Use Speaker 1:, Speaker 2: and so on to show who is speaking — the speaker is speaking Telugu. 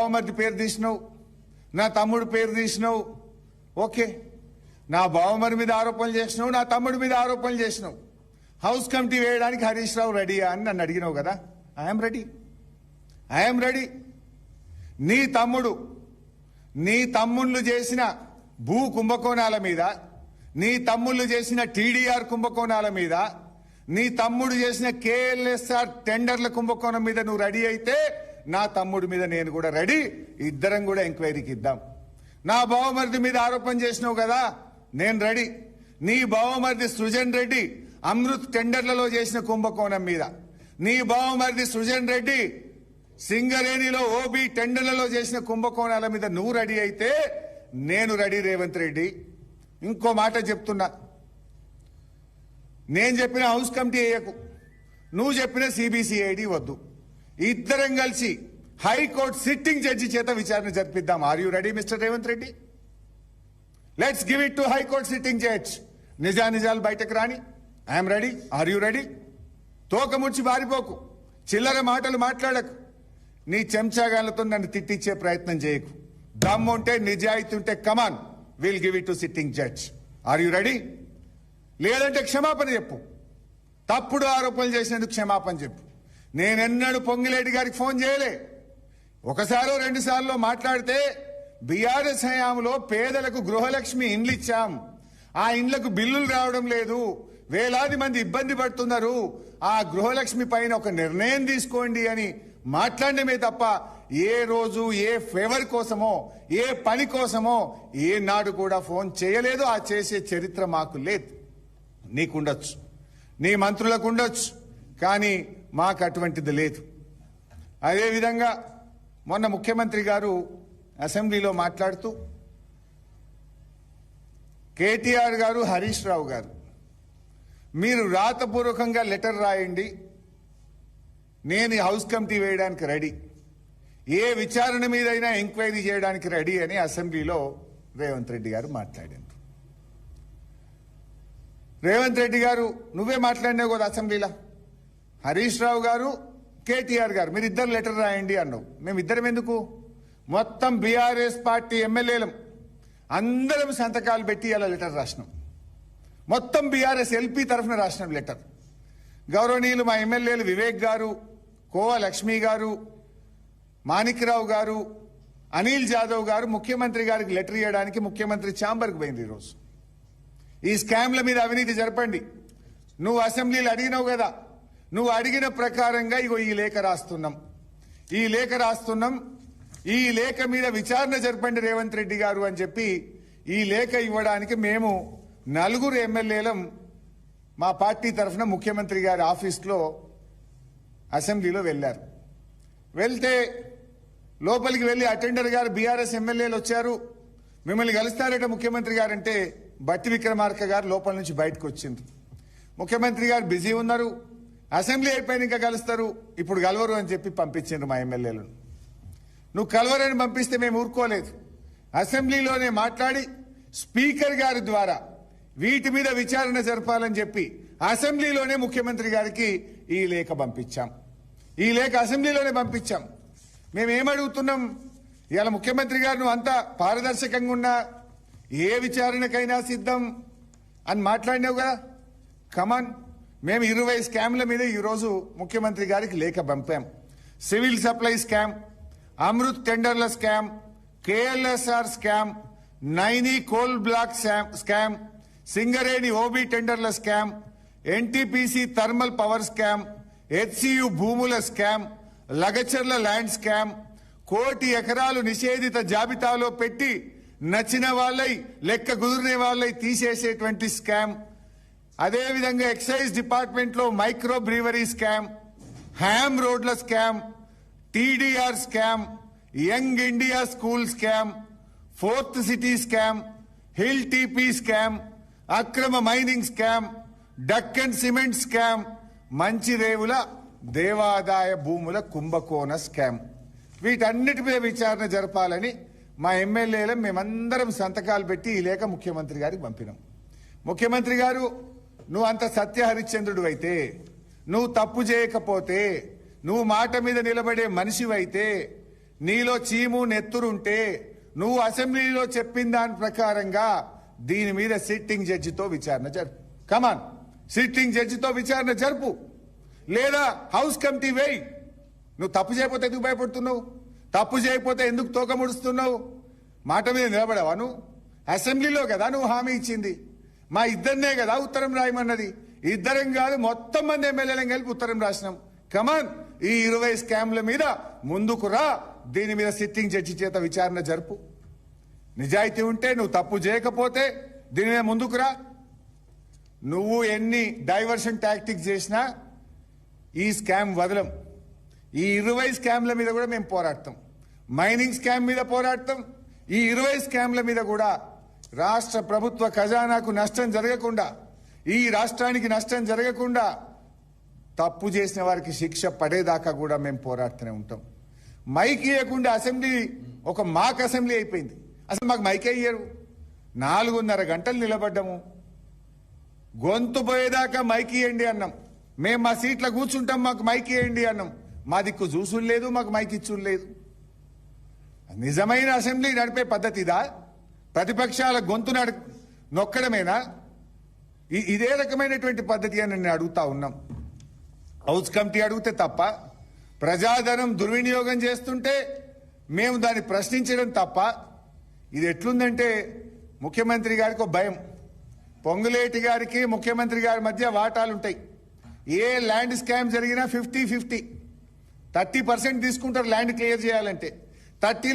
Speaker 1: బావమరిది పేరు తీసినావు, నా తమ్ముడు పేరు తీసినావు. ఓకే, నా బావమరి మీద ఆరోపణలు చేసినావు, నా తమ్ముడి మీద ఆరోపణలు చేసినావు. హౌస్ కమిటీ వేయడానికి హరీష్ రావు రెడీయా అని నన్ను అడిగినావు కదా. I'm ready. నీ తమ్ముళ్ళు చేసిన భూ కుంభకోణాల మీద, నీ తమ్ముళ్ళు చేసిన టీడీఆర్ కుంభకోణాల మీద, నీ తమ్ముడు చేసిన కేఎల్ఎస్ఆర్ టెండర్ల కుంభకోణం మీద నువ్వు రెడీ అయితే నా తమ్ముడి మీద నేను కూడా రెడీ. ఇద్దరం కూడా ఎంక్వైరీకి ఇద్దాం. నా బావమరిది మీద ఆరోపణ చేసినావు కదా, నేను రెడీ. నీ బావమరిది సృజన్ రెడ్డి అమృత్ టెండర్లలో చేసిన కుంభకోణం మీద, నీ బావమరిది సృజన్ రెడ్డి సింగరేణిలో ఓబీ టెండర్లలో చేసిన కుంభకోణాల మీద నువ్వు రెడీ అయితే నేను రెడీ. రేవంత్ రెడ్డి, ఇంకో మాట చెప్తున్నా, నేను చెప్పిన హౌస్ కమిటీ వేయకు, నువ్వు చెప్పిన సిబిసిఐడి వద్దు. ఇద్దరం కలిసి హైకోర్టు సిట్టింగ్ జడ్జి చేత విచారణ జరిపిద్దాం. Are you ready mister Revanth Reddy? Let's give it to high court sitting judge. నిజాలు బయటకు రాని. I'm ready. Are you ready? తోక ముడిచి బారిపోకు, చిల్లర మాటలు మాట్లాడకు, నీ చెంచాగాలతో నన్ను తిట్టించే ప్రయత్నం చేయకు. దమ్ము ఉంటే, నిజాయితీ ఉంటే come on, will give it to sitting judge. Are you ready? లేదంటే క్షమాపణ చెప్పు. తప్పుడు ఆరోపణలు చేసినందుకు క్షమాపణ చెప్పు. నేనెన్నడూ పొంగిలేటి గారికి ఫోన్ చేయలే. ఒకసారో 2 సార్లు మాట్లాడితే బీఆర్ఎస్ హయాంలో పేదలకు గృహలక్ష్మి ఇండ్లు ఇచ్చాం, ఆ ఇండ్లకు బిల్లులు రావడం లేదు, వేలాది మంది ఇబ్బంది పడుతున్నారు, ఆ గృహలక్ష్మి పైన ఒక నిర్ణయం తీసుకోండి అని మాట్లాడమే తప్ప ఏ రోజు ఏ ఫేవర్ కోసమో ఏ పని కోసమో ఏనాడు కూడా ఫోన్ చేయలేదు. ఆ చేసే చరిత్ర మాకు లేదు. నీకుండొచ్చు, నీ మంత్రులకు ఉండొచ్చు, కానీ మాకు అటువంటిది లేదు. అదేవిధంగా మొన్న ముఖ్యమంత్రి గారు అసెంబ్లీలో మాట్లాడుతూ కేటీఆర్ గారు, హరీష్ రావు గారు, మీరు రాతపూర్వకంగా లెటర్ రాయండి, నేను హౌస్ కమిటీ వేయడానికి రెడీ, ఏ విచారణ మీదైనా ఎంక్వైరీ చేయడానికి రెడీ అని అసెంబ్లీలో రేవంత్ రెడ్డి గారు మాట్లాడారు. రేవంత్ రెడ్డి గారు, నువ్వే మాట్లాడినావు కదా అసెంబ్లీలో, హరీష్ రావు గారు, కేటీఆర్ గారు, మీరు ఇద్దరు లెటర్ రాయండి అన్నావు. మేమిద్దరం ఎందుకు? మొత్తం బీఆర్ఎస్ పార్టీ ఎమ్మెల్యేలం అందరం సంతకాలు పెట్టి అలా లెటర్ రాసినాం. మొత్తం బీఆర్ఎస్ ఎల్పీ తరఫున రాసినాం లెటర్. గౌరవనీయులు మా ఎమ్మెల్యేలు వివేక్ గారు, కోవా లక్ష్మి గారు, మాణిక్రావు గారు, అనిల్ జాదవ్ గారు ముఖ్యమంత్రి గారికి లెటర్ ఇవ్వడానికి ముఖ్యమంత్రి ఛాంబర్కి పోయింది. ఈరోజు ఈ స్కామ్ల మీద అవినీతి జరపండి, నువ్వు అసెంబ్లీలో అడిగినావు కదా, నువ్వు అడిగిన ప్రకారంగా ఇగో ఈ లేఖ రాస్తున్నాం, ఈ లేఖ మీద విచారణ జరపండి రేవంత్ రెడ్డి గారు అని చెప్పి ఈ లేఖ ఇవ్వడానికి మేము 4 ఎమ్మెల్యేలం మా పార్టీ తరఫున ముఖ్యమంత్రి గారి ఆఫీస్లో అసెంబ్లీలో వెళ్లారు. వెళ్తే లోపలికి వెళ్లి అటెండర్ గారు, బీఆర్ఎస్ ఎమ్మెల్యేలు వచ్చారు, మిమ్మల్ని కలుస్తారట ముఖ్యమంత్రి గారు అంటే బట్టి విక్రమార్క గారు లోపల నుంచి బయటకు వచ్చింది. ముఖ్యమంత్రి గారు బిజీ ఉన్నారు, అసెంబ్లీ అయిపోయిన ఇంకా కలుస్తారు, ఇప్పుడు కలవరు అని చెప్పి పంపించారు మా ఎమ్మెల్యేలను. నువ్వు కలవరని పంపిస్తే మేము ఊరుకోలేదు. అసెంబ్లీలోనే మాట్లాడి స్పీకర్ గారి ద్వారా వీటి మీద విచారణ జరపాలని చెప్పి అసెంబ్లీలోనే ముఖ్యమంత్రి గారికి ఈ లేఖ పంపించాం. ఈ లేఖ అసెంబ్లీలోనే పంపించాం. మేమేమడుగుతున్నాం, ఇవాళ ముఖ్యమంత్రి గారు నువ్వు అంతా పారదర్శకంగా ఉన్నా ఏ విచారణకైనా సిద్ధం అని మాట్లాడినావు కదా, కమాన్. మేము 20 స్కామ్ల మీద ఈరోజు ముఖ్యమంత్రి గారికి లేఖ పంపాం. సివిల్ సప్లై స్కామ్, అమృత్ టెండర్ల scam, KLSR scam, Naini coal block scam, Singareni OB టెండర్ల scam, NTPC thermal power scam, HCU భూముల స్కామ్, లగచర్ల ల్యాండ్ స్కామ్, 1 కోటి ఎకరాలు నిషేధిత జాబితాలో పెట్టి నచ్చిన వాళ్ళై లెక్క కుదిరిన వాళ్ళై తీసేసేటువంటి స్కామ్, అదేవిధంగా ఎక్సైజ్ డిపార్ట్మెంట్ లో మైక్రో బ్రీవరీ స్కామ్, హ్యామ్ రోడ్ల scam, TDR scam, young India school scam, 4th city scam, hill TP scam, అక్రమ mining scam, Deccan cement scam, మంచిరేవుల దేవాదాయ భూముల కుంభకోణ స్కామ్. వీటన్నిటిపై విచారణ జరపాలని మా ఎమ్మెల్యేలం మేమందరం సంతకాలు పెట్టి ఈ లేఖ ముఖ్యమంత్రి గారికి పంపినాం. ముఖ్యమంత్రి గారు, నువ్వు అంత సత్య హరిశ్చంద్రుడు అయితే, నువ్వు తప్పు చేయకపోతే, నువ్వు మాట మీద నిలబడే మనిషివైతే నీలో చీము నెత్తురుంటే నువ్వు అసెంబ్లీలో చెప్పిన దాని ప్రకారంగా దీని మీద సిట్టింగ్ జడ్జితో విచారణ జరుపు. కమాన్, సిట్టింగ్ జడ్జితో విచారణ జరుపు, లేదా హౌస్ కమిటీ వేయి. నువ్వు తప్పు చేయకపోతే ఎందుకు భయపడుతున్నావు? తప్పు చేయకపోతే ఎందుకు తోక ముడుస్తున్నావు? మాట మీద నిలబడవా నువ్వు? అసెంబ్లీలో కదా నువ్వు హామీ ఇచ్చింది. మా ఇద్దరినే కదా ఉత్తరం రాయమన్నది. ఇద్దరం కాదు, మొత్తం మంది ఎమ్మెల్యేలను కలిపి ఉత్తరం రాసినాం. కమాన్, ఈ 20 స్కామ్ల మీద ముందుకు రా. దీని మీద సిట్టింగ్ జడ్జి చేత విచారణ జరుపు. నిజాయితీ ఉంటే, నువ్వు తప్పు చేయకపోతే దీని మీద ముందుకు రా. నువ్వు ఎన్ని డైవర్షన్ టాక్టిక్స్ చేసినా ఈ స్కామ్ వదలం. ఈ 20 స్కామ్ల మీద కూడా మేము పోరాడతాం. మైనింగ్ స్కామ్ మీద పోరాడతాం. ఈ 20 స్కామ్ల మీద కూడా రాష్ట్ర ప్రభుత్వ ఖజానాకు నష్టం జరగకుండా, ఈ రాష్ట్రానికి నష్టం జరగకుండా, తప్పు చేసిన వారికి శిక్ష పడేదాకా కూడా మేము పోరాడుతూనే ఉంటాం. మైక్ ఇవ్వకుండా అసెంబ్లీ ఒక మాక్ అసెంబ్లీ అయిపోయింది. అసలు మాకు మైకే ఇయ్యరు. 4.5 గంటలు నిలబడ్డాము. గొంతు పోయేదాకా మైక్ ఇవ్వండి అన్నాం. మేము మా సీట్లో కూర్చుంటాం, మాకు మైక్ ఇవ్వండి అన్నాం. మా దిక్కు చూసుడు లేదు, మాకు మైక్ ఇచ్చుడు లేదు. నిజమైన అసెంబ్లీ నడిపే పద్ధతిదా? ప్రతిపక్షాల గొంతు నొక్కడమేనా? ఇదే రకమైనటువంటి పద్ధతి అని నేను అడుగుతా ఉన్నాం. హౌస్ కమిటీ అడిగితే తప్ప, ప్రజాధనం దుర్వినియోగం చేస్తుంటే మేము దాన్ని ప్రశ్నించడం తప్ప. ఇది ఎట్లుందంటే ముఖ్యమంత్రి గారికి ఒక భయం. పొంగులేటి గారికి ముఖ్యమంత్రి గారి మధ్య వాటాలుంటాయి. ఏ ల్యాండ్ స్కామ్ జరిగినా 50-50, 30% తీసుకుంటారు ల్యాండ్ క్లియర్ చేయాలంటే. 30